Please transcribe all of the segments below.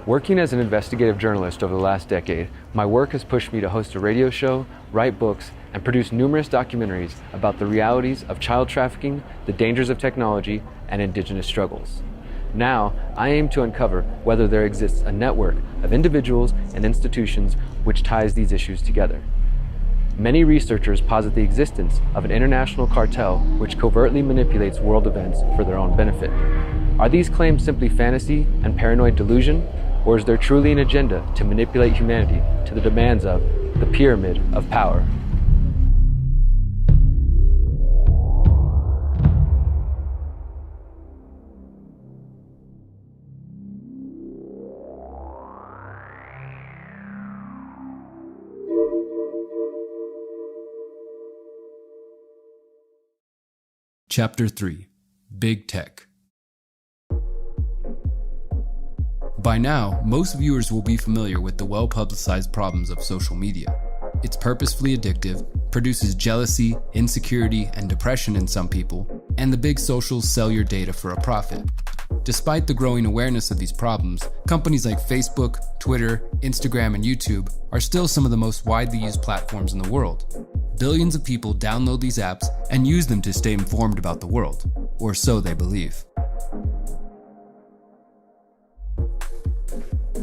Working as an investigative journalist over the last decade, my work has pushed me to host a radio show, write books, and produce numerous documentaries about the realities of child trafficking, the dangers of technology, and indigenous struggles. Now, I aim to uncover whether there exists a network of individuals and institutions which ties these issues together. Many researchers posit the existence of an international cartel which covertly manipulates world events for their own benefit. Are these claims simply fantasy and paranoid delusion, or is there truly an agenda to manipulate humanity to the demands of the pyramid of power? Chapter 3: Big Tech. By now, most viewers will be familiar with the well-publicized problems of social media. It's purposefully addictive, produces jealousy, insecurity, and depression in some people, and the big socials sell your data for a profit. Despite the growing awareness of these problems, companies like Facebook, Twitter, Instagram, and YouTube are still some of the most widely used platforms in the world. Billions of people download these apps and use them to stay informed about the world, or so they believe.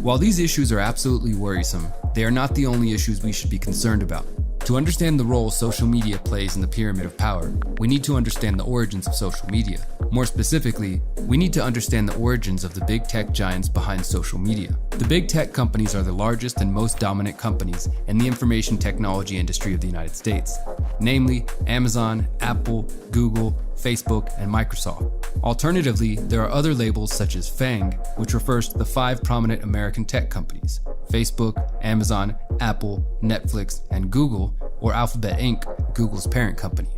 While these issues are absolutely worrisome, they are not the only issues we should be concerned about. To understand the role social media plays in the pyramid of power, we need to understand the origins of social media. More specifically, we need to understand the origins of the big tech giants behind social media. The big tech companies are the largest and most dominant companies in the information technology industry of the United States, namely Amazon, Apple, Google, Facebook, and Microsoft. Alternatively, there are other labels such as FANG, which refers to the 5 prominent American tech companies: Facebook, Amazon, Apple, Netflix, and Google, or Alphabet Inc., Google's parent company.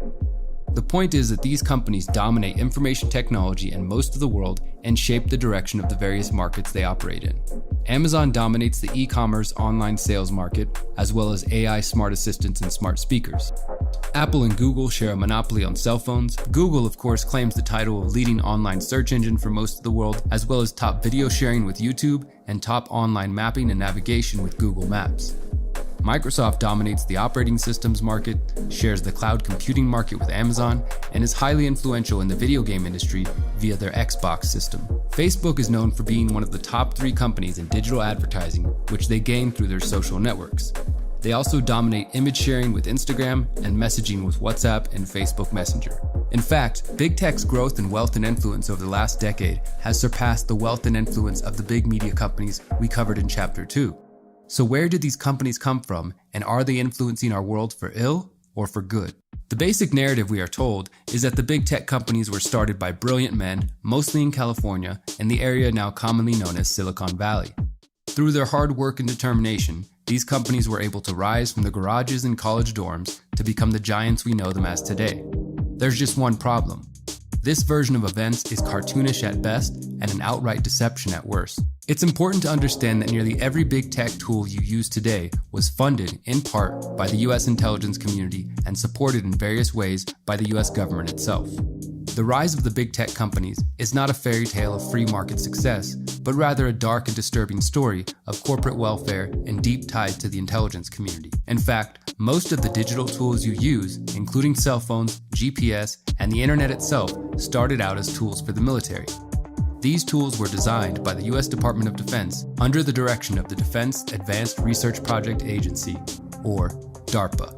The point is that these companies dominate information technology in most of the world and shape the direction of the various markets they operate in. Amazon dominates the e-commerce online sales market, as well as AI smart assistants and smart speakers. Apple and Google share a monopoly on cell phones. Google, of course, claims the title of leading online search engine for most of the world, as well as top video sharing with YouTube and top online mapping and navigation with Google Maps. Microsoft dominates the operating systems market, shares the cloud computing market with Amazon, and is highly influential in the video game industry via their Xbox system. Facebook is known for being one of the top 3 companies in digital advertising, which they gain through their social networks. They also dominate image sharing with Instagram and messaging with WhatsApp and Facebook Messenger. In fact, big tech's growth in wealth and influence over the last decade has surpassed the wealth and influence of the big media companies we covered in Chapter 2. So where did these companies come from, and are they influencing our world for ill or for good? The basic narrative we are told is that the big tech companies were started by brilliant men, mostly in California, in the area now commonly known as Silicon Valley. Through their hard work and determination, these companies were able to rise from the garages and college dorms to become the giants we know them as today. There's just one problem. This version of events is cartoonish at best and an outright deception at worst. It's important to understand that nearly every big tech tool you use today was funded, in part, by the US intelligence community and supported in various ways by the US government itself. The rise of the big tech companies is not a fairy tale of free market success, but rather a dark and disturbing story of corporate welfare and deep ties to the intelligence community. In fact, most of the digital tools you use, including cell phones, GPS, and the internet itself, started out as tools for the military. These tools were designed by the US Department of Defense under the direction of the Defense Advanced Research Project Agency, or DARPA,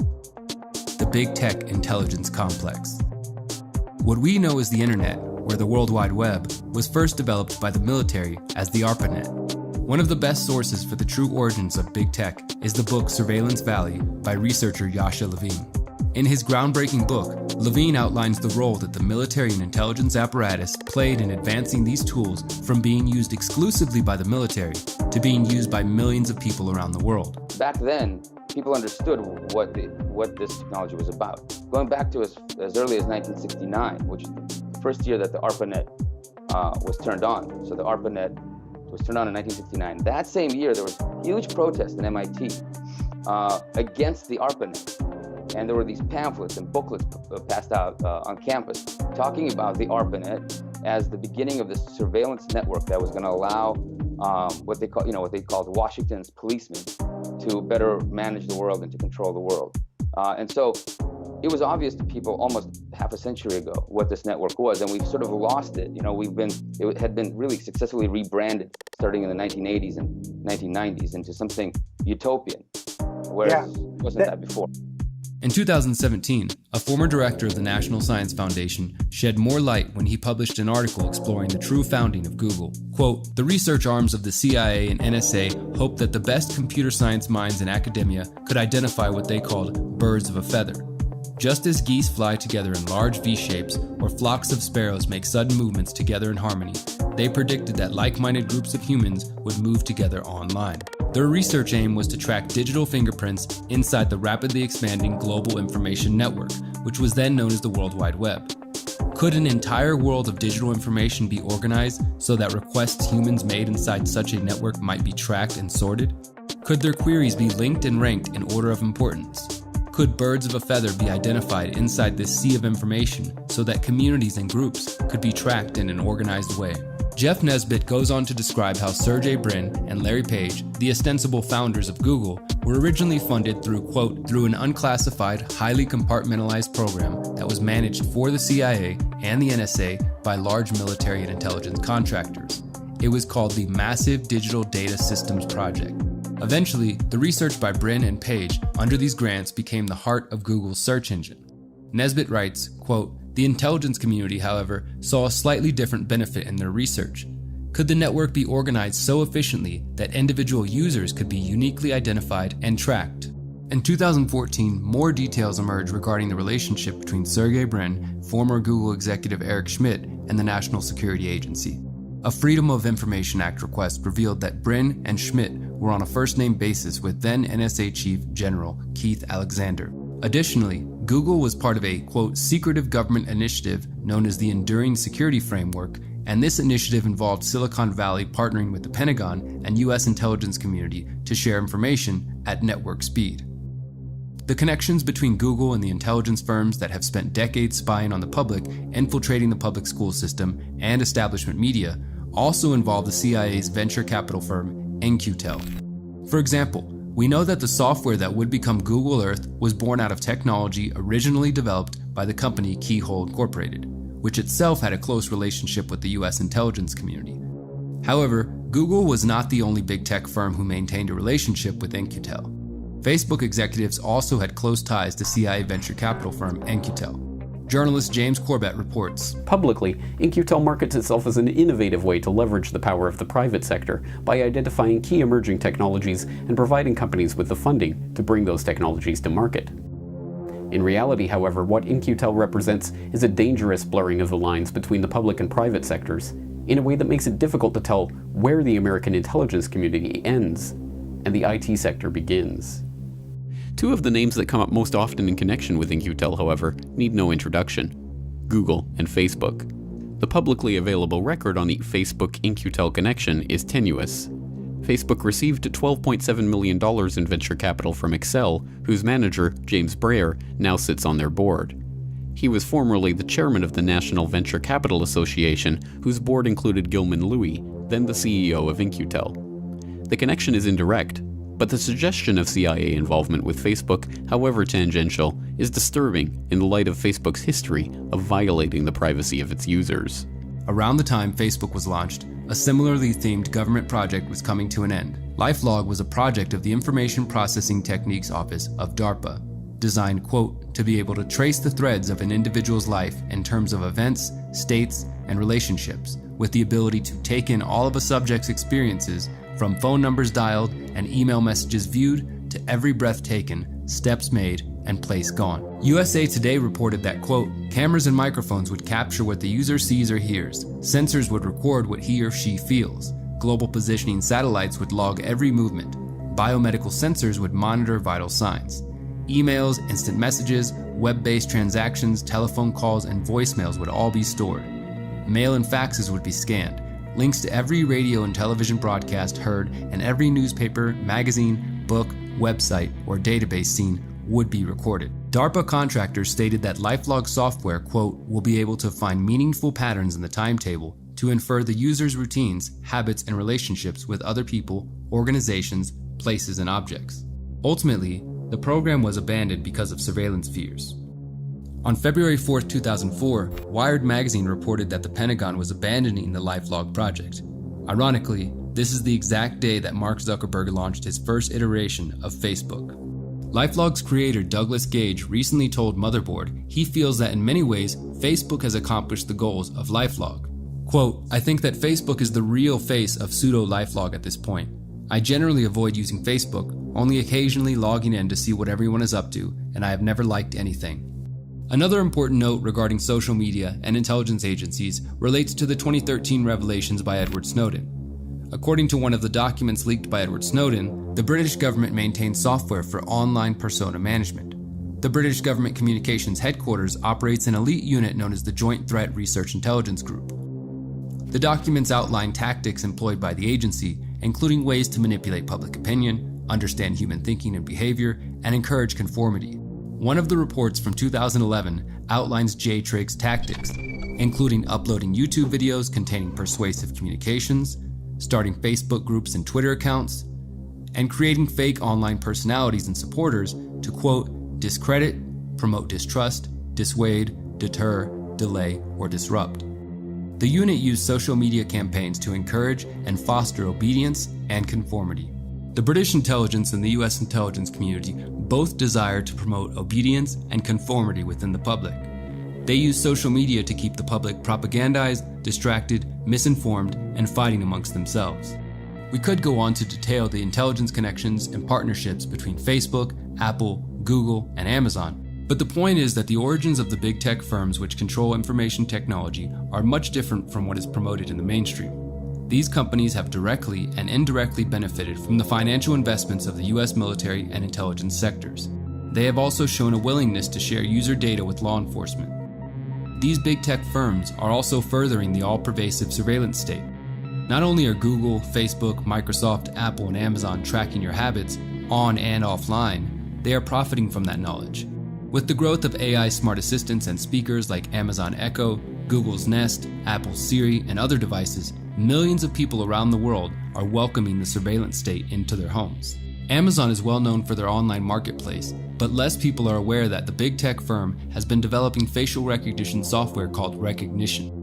the Big Tech Intelligence Complex. What we know as the internet, or the World Wide Web, was first developed by the military as the ARPANET. One of the best sources for the true origins of big tech is the book Surveillance Valley by researcher Yasha Levine. In his groundbreaking book, Levine outlines the role that the military and intelligence apparatus played in advancing these tools from being used exclusively by the military to being used by millions of people around the world. Back then, people understood what this technology was about. Going back to as early as 1969, which is the first year that the ARPANET was turned on. So the ARPANET was turned on in 1969. That same year, there was huge protest in MIT against the ARPANET. And there were these pamphlets and booklets passed out on campus talking about the ARPANET as the beginning of this surveillance network that was going to allow what they called Washington's policemen to better manage the world and to control the world. And so it was obvious to people almost half a century ago what this network was, and we've sort of lost it. It had been really successfully rebranded starting in the 1980s and 1990s into something utopian, whereas it wasn't that before. In 2017, a former director of the National Science Foundation shed more light when he published an article exploring the true founding of Google. Quote, "The research arms of the CIA and NSA hoped that the best computer science minds in academia could identify what they called birds of a feather. Just as geese fly together in large V-shapes or flocks of sparrows make sudden movements together in harmony, they predicted that like-minded groups of humans would move together online. Their research aim was to track digital fingerprints inside the rapidly expanding global information network, which was then known as the World Wide Web. Could an entire world of digital information be organized so that requests humans made inside such a network might be tracked and sorted? Could their queries be linked and ranked in order of importance? Could birds of a feather be identified inside this sea of information so that communities and groups could be tracked in an organized way?" Jeff Nesbitt goes on to describe how Sergey Brin and Larry Page, the ostensible founders of Google, were originally funded through, quote, "through an unclassified, highly compartmentalized program that was managed for the CIA and the NSA by large military and intelligence contractors. It was called the Massive Digital Data Systems Project." Eventually, the research by Brin and Page under these grants became the heart of Google's search engine. Nesbitt writes, quote, "The intelligence community, however, saw a slightly different benefit in their research. Could the network be organized so efficiently that individual users could be uniquely identified and tracked?" In 2014, more details emerged regarding the relationship between Sergey Brin, former Google executive Eric Schmidt, and the National Security Agency. A Freedom of Information Act request revealed that Brin and Schmidt were on a first-name basis with then NSA Chief General Keith Alexander. Additionally, Google was part of a, quote, "secretive government initiative known as the Enduring Security Framework," and this initiative involved Silicon Valley partnering with the Pentagon and U.S. intelligence community to share information at network speed. The connections between Google and the intelligence firms that have spent decades spying on the public, infiltrating the public school system, and establishment media also involve the CIA's venture capital firm, In-Q-Tel. For example, we know that the software that would become Google Earth was born out of technology originally developed by the company Keyhole Incorporated, which itself had a close relationship with the US intelligence community. However, Google was not the only big tech firm who maintained a relationship with In-Q-Tel. Facebook executives also had close ties to CIA venture capital firm In-Q-Tel. Journalist James Corbett reports. Publicly, In-Q-Tel markets itself as an innovative way to leverage the power of the private sector by identifying key emerging technologies and providing companies with the funding to bring those technologies to market. In reality, however, what In-Q-Tel represents is a dangerous blurring of the lines between the public and private sectors in a way that makes it difficult to tell where the American intelligence community ends and the IT sector begins. Two of the names that come up most often in connection with In-Q-Tel, however, need no introduction: Google and Facebook. The publicly available record on the Facebook In-Q-Tel connection is tenuous. Facebook received $12.7 million in venture capital from Excel, whose manager, James Breyer, now sits on their board. He was formerly the chairman of the National Venture Capital Association, whose board included Gilman Louie, then the CEO of In-Q-Tel. The connection is indirect, but the suggestion of CIA involvement with Facebook, however tangential, is disturbing in the light of Facebook's history of violating the privacy of its users. Around the time Facebook was launched, a similarly themed government project was coming to an end. LifeLog was a project of the Information Processing Techniques Office of DARPA, designed, quote, "to be able to trace the threads of an individual's life in terms of events, states, and relationships, with the ability to take in all of a subject's experiences from phone numbers dialed and email messages viewed to every breath taken, steps made, and place gone." USA Today reported that, quote, "cameras and microphones would capture what the user sees or hears. Sensors would record what he or she feels. Global positioning satellites would log every movement. Biomedical sensors would monitor vital signs. Emails, instant messages, web-based transactions, telephone calls, and voicemails would all be stored. Mail and faxes would be scanned. Links to every radio and television broadcast heard and every newspaper, magazine, book, website, or database seen would be recorded." DARPA contractors stated that LifeLog software, quote, "will be able to find meaningful patterns in the timetable to infer the user's routines, habits, and relationships with other people, organizations, places, and objects. Ultimately, the program was abandoned because of surveillance fears. On February 4, 2004, Wired magazine reported that the Pentagon was abandoning the LifeLog project. Ironically, this is the exact day that Mark Zuckerberg launched his first iteration of Facebook. LifeLog's creator Douglas Gage recently told Motherboard he feels that in many ways, Facebook has accomplished the goals of LifeLog. Quote, "I think that Facebook is the real face of pseudo-LifeLog at this point. I generally avoid using Facebook, only occasionally logging in to see what everyone is up to, and I have never liked anything." Another important note regarding social media and intelligence agencies relates to the 2013 revelations by Edward Snowden. According to one of the documents leaked by Edward Snowden, the British government maintains software for online persona management. The British government communications headquarters operates an elite unit known as the Joint Threat Research Intelligence Group. The documents outline tactics employed by the agency, including ways to manipulate public opinion, understand human thinking and behavior, and encourage conformity. One of the reports from 2011 outlines J-Trig's tactics, including uploading YouTube videos containing persuasive communications, starting Facebook groups and Twitter accounts, and creating fake online personalities and supporters to, quote, discredit, promote distrust, dissuade, deter, delay, or disrupt. The unit used social media campaigns to encourage and foster obedience and conformity. The British intelligence and the US intelligence community both desire to promote obedience and conformity within the public. They use social media to keep the public propagandized, distracted, misinformed, and fighting amongst themselves. We could go on to detail the intelligence connections and partnerships between Facebook, Apple, Google, and Amazon, but the point is that the origins of the big tech firms which control information technology are much different from what is promoted in the mainstream. These companies have directly and indirectly benefited from the financial investments of the US military and intelligence sectors. They have also shown a willingness to share user data with law enforcement. These big tech firms are also furthering the all-pervasive surveillance state. Not only are Google, Facebook, Microsoft, Apple, and Amazon tracking your habits on and offline, they are profiting from that knowledge. With the growth of AI smart assistants and speakers like Amazon Echo, Google's Nest, Apple's Siri, and other devices, millions of people around the world are welcoming the surveillance state into their homes. Amazon is well known for their online marketplace, but less people are aware that the big tech firm has been developing facial recognition software called Rekognition.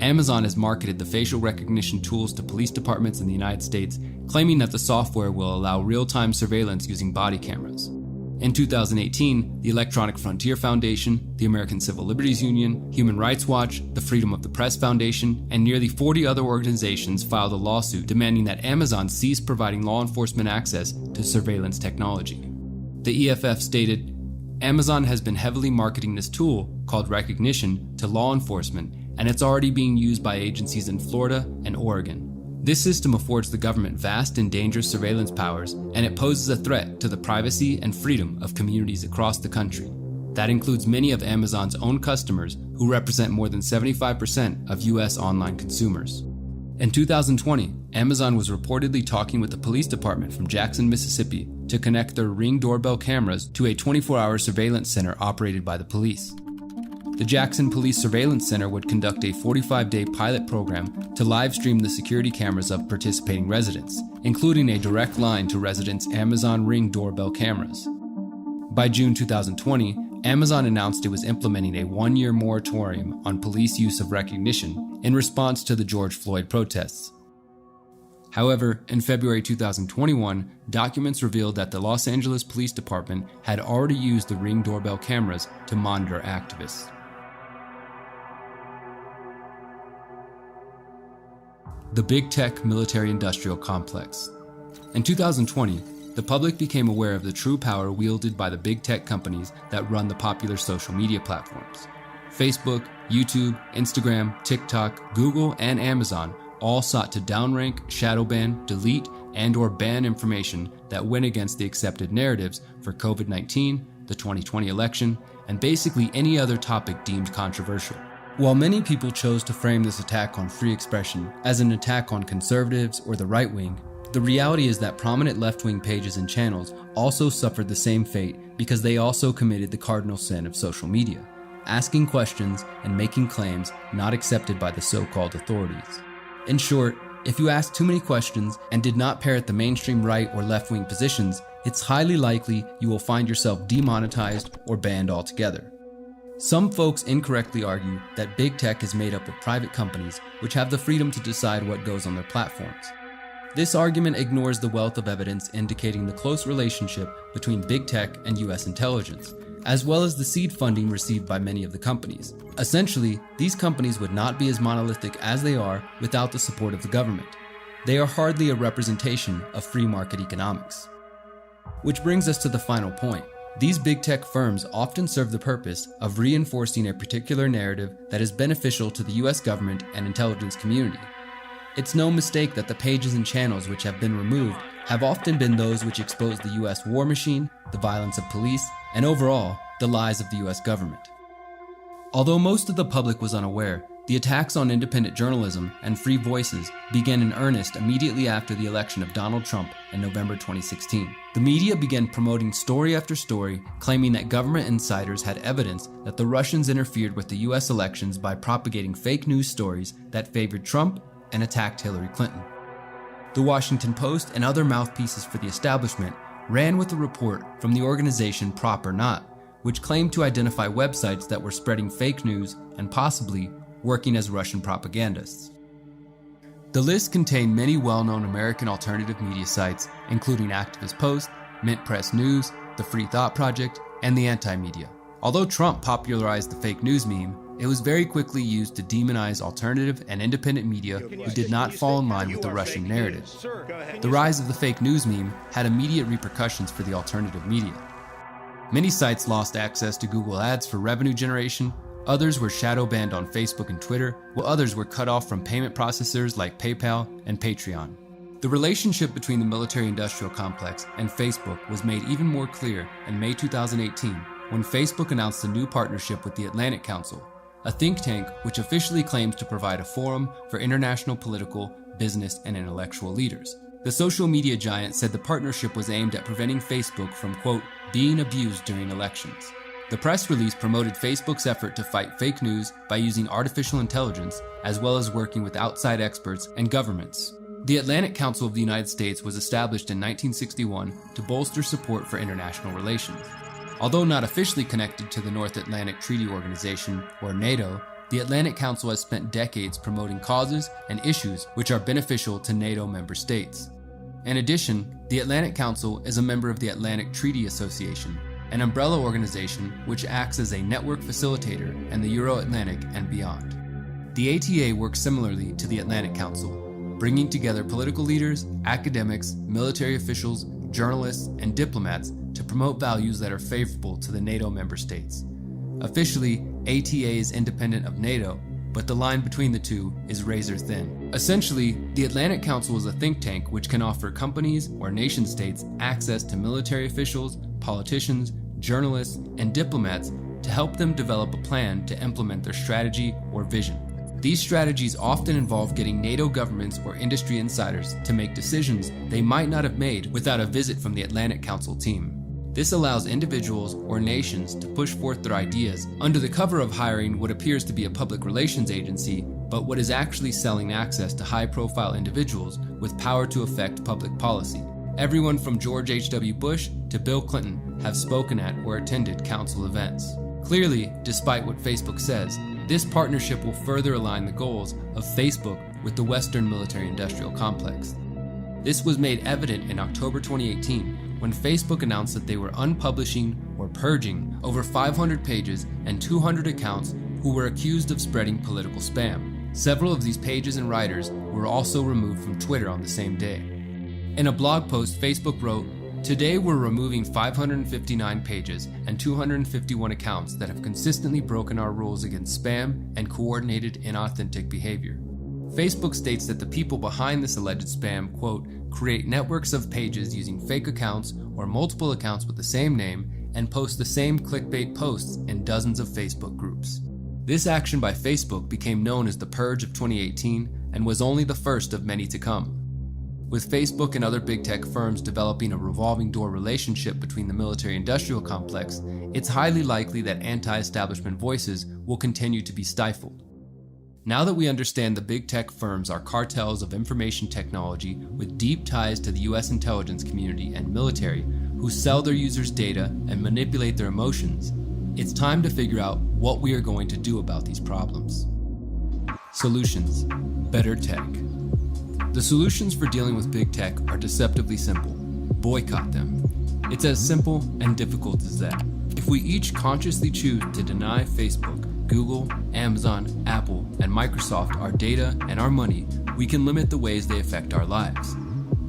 Amazon has marketed the facial recognition tools to police departments in the United States, claiming that the software will allow real-time surveillance using body cameras. In 2018, the Electronic Frontier Foundation, the American Civil Liberties Union, Human Rights Watch, the Freedom of the Press Foundation, and nearly 40 other organizations filed a lawsuit demanding that Amazon cease providing law enforcement access to surveillance technology. The EFF stated, "Amazon has been heavily marketing this tool, called Rekognition, to law enforcement, and it's already being used by agencies in Florida and Oregon. This system affords the government vast and dangerous surveillance powers, and it poses a threat to the privacy and freedom of communities across the country. That includes many of Amazon's own customers, who represent more than 75% of US online consumers." In 2020, Amazon was reportedly talking with the police department from Jackson, Mississippi, to connect their Ring doorbell cameras to a 24-hour surveillance center operated by the police. The Jackson Police Surveillance Center would conduct a 45-day pilot program to live stream the security cameras of participating residents, including a direct line to residents' Amazon Ring doorbell cameras. By June 2020, Amazon announced it was implementing a one-year moratorium on police use of Rekognition in response to the George Floyd protests. However, in February 2021, documents revealed that the Los Angeles Police Department had already used the Ring doorbell cameras to monitor activists. The big tech military-industrial complex. In 2020, the public became aware of the true power wielded by the big tech companies that run the popular social media platforms. Facebook, YouTube, Instagram, TikTok, Google, and Amazon all sought to downrank, shadow ban, delete, and/or ban information that went against the accepted narratives for COVID-19, the 2020 election, and basically any other topic deemed controversial. While many people chose to frame this attack on free expression as an attack on conservatives or the right wing, the reality is that prominent left-wing pages and channels also suffered the same fate because they also committed the cardinal sin of social media. asking questions, and making claims not accepted by the so-called authorities. In short, if you ask too many questions and did not parrot the mainstream right or left-wing positions, it's highly likely you will find yourself demonetized or banned altogether. Some folks incorrectly argue that big tech is made up of private companies which have the freedom to decide what goes on their platforms. This argument ignores the wealth of evidence indicating the close relationship between big tech and US intelligence, as well as the seed funding received by many of the companies. Essentially, these companies would not be as monolithic as they are without the support of the government. They are hardly a representation of free market economics. Which brings us to the final point. These big tech firms often serve the purpose of reinforcing a particular narrative that is beneficial to the US government and intelligence community. It's no mistake that the pages and channels which have been removed have often been those which expose the US war machine, the violence of police, and overall, the lies of the US government. Although most of the public was unaware, the attacks on independent journalism and free voices began in earnest immediately after the election of Donald Trump in November 2016. The media began promoting story after story, claiming that government insiders had evidence that the Russians interfered with the US elections by propagating fake news stories that favored Trump and attacked Hillary Clinton. The Washington Post and other mouthpieces for the establishment ran with a report from the organization Prop or Not, which claimed to identify websites that were spreading fake news and possibly working as Russian propagandists. The list contained many well-known American alternative media sites, including Activist Post, Mint Press News, the Free Thought Project, and the Anti-Media. Although Trump popularized the fake news meme, it was very quickly used to demonize alternative and independent media who did not fall in line with the Russian narrative. The rise of the fake news meme had immediate repercussions for the alternative media. Many sites lost access to Google Ads for revenue generation, others were shadow banned on Facebook and Twitter, while others were cut off from payment processors like PayPal and Patreon. The relationship between the military-industrial complex and Facebook was made even more clear in May 2018 when Facebook announced a new partnership with the Atlantic Council, a think tank which officially claims to provide a forum for international political, business, and intellectual leaders. The social media giant said the partnership was aimed at preventing Facebook from, quote, being abused during elections. The press release promoted Facebook's effort to fight fake news by using artificial intelligence, as well as working with outside experts and governments. The Atlantic Council of the United States was established in 1961 to bolster support for international relations. Although not officially connected to the North Atlantic Treaty Organization, or NATO, the Atlantic Council has spent decades promoting causes and issues which are beneficial to NATO member states. In addition, the Atlantic Council is a member of the Atlantic Treaty Association, an umbrella organization which acts as a network facilitator in the Euro-Atlantic and beyond. The ATA works similarly to the Atlantic Council, bringing together political leaders, academics, military officials, journalists, and diplomats to promote values that are favorable to the NATO member states. Officially, ATA is independent of NATO, but the line between the two is razor thin. Essentially, the Atlantic Council is a think tank which can offer companies or nation states access to military officials, politicians, journalists, and diplomats to help them develop a plan to implement their strategy or vision. These strategies often involve getting NATO governments or industry insiders to make decisions they might not have made without a visit from the Atlantic Council team. This allows individuals or nations to push forth their ideas under the cover of hiring what appears to be a public relations agency, but what is actually selling access to high-profile individuals with power to affect public policy. Everyone from George H.W. Bush to Bill Clinton have spoken at or attended council events. Clearly, despite what Facebook says, this partnership will further align the goals of Facebook with the Western military-industrial complex. This was made evident in October 2018 when Facebook announced that they were unpublishing or purging over 500 pages and 200 accounts who were accused of spreading political spam. Several of these pages and writers were also removed from Twitter on the same day. In a blog post, Facebook wrote, "Today we're removing 559 pages and 251 accounts that have consistently broken our rules against spam and coordinated inauthentic behavior." Facebook states that the people behind this alleged spam, quote, create networks of pages using fake accounts or multiple accounts with the same name and post the same clickbait posts in dozens of Facebook groups. This action by Facebook became known as the Purge of 2018 and was only the first of many to come. With Facebook and other big tech firms developing a revolving door relationship between the military-industrial complex, it's highly likely that anti-establishment voices will continue to be stifled. Now that we understand the big tech firms are cartels of information technology with deep ties to the US intelligence community and military who sell their users' data and manipulate their emotions, it's time to figure out what we are going to do about these problems. Solutions. Better tech. The solutions for dealing with big tech are deceptively simple. Boycott them. It's as simple and difficult as that. If we each consciously choose to deny Facebook, Google, Amazon, Apple, and Microsoft our data and our money, we can limit the ways they affect our lives.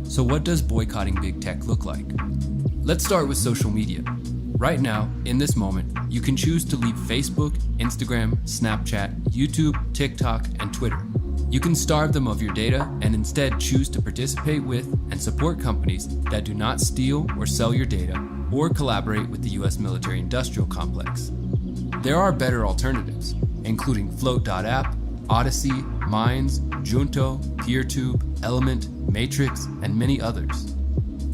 So what does boycotting big tech look like? Let's start with social media. Right now, in this moment, you can choose to leave Facebook, Instagram, Snapchat, YouTube, TikTok, and Twitter. You can starve them of your data and instead choose to participate with and support companies that do not steal or sell your data or collaborate with the US military-industrial complex. There are better alternatives, including Float.app, Odyssey, Minds, Junto, PeerTube, Element, Matrix, and many others.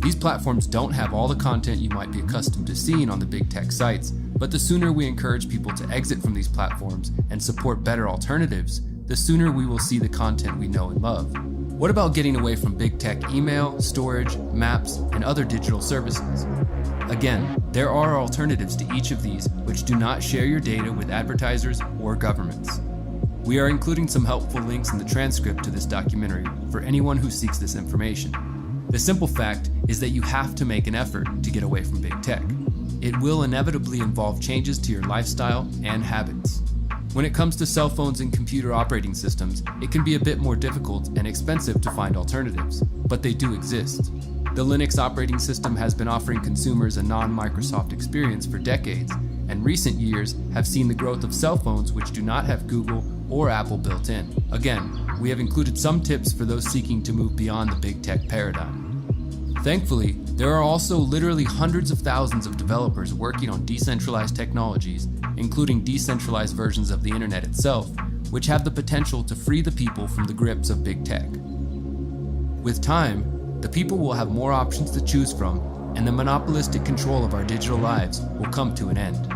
These platforms don't have all the content you might be accustomed to seeing on the big tech sites, but the sooner we encourage people to exit from these platforms and support better alternatives, the sooner we will see the content we know and love. What about getting away from big tech email, storage, maps, and other digital services? Again, there are alternatives to each of these which do not share your data with advertisers or governments. We are including some helpful links in the transcript to this documentary for anyone who seeks this information. The simple fact is that you have to make an effort to get away from big tech. It will inevitably involve changes to your lifestyle and habits. When it comes to cell phones and computer operating systems, it can be a bit more difficult and expensive to find alternatives, but they do exist. The Linux operating system has been offering consumers a non-Microsoft experience for decades, and recent years have seen the growth of cell phones which do not have Google or Apple built in. Again, we have included some tips for those seeking to move beyond the big tech paradigm. Thankfully, there are also literally hundreds of thousands of developers working on decentralized technologies, including decentralized versions of the internet itself, which have the potential to free the people from the grips of big tech. With time, the people will have more options to choose from, and the monopolistic control of our digital lives will come to an end.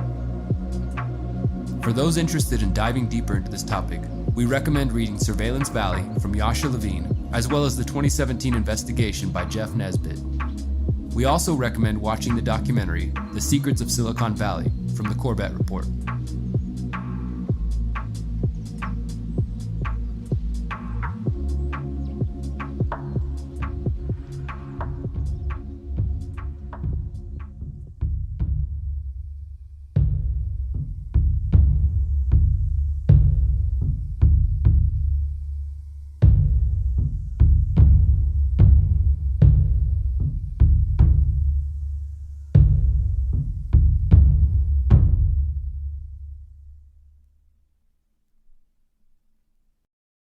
For those interested in diving deeper into this topic, we recommend reading Surveillance Valley from Yasha Levine, as well as the 2017 investigation by Jeff Nesbitt. We also recommend watching the documentary The Secrets of Silicon Valley from the Corbett Report.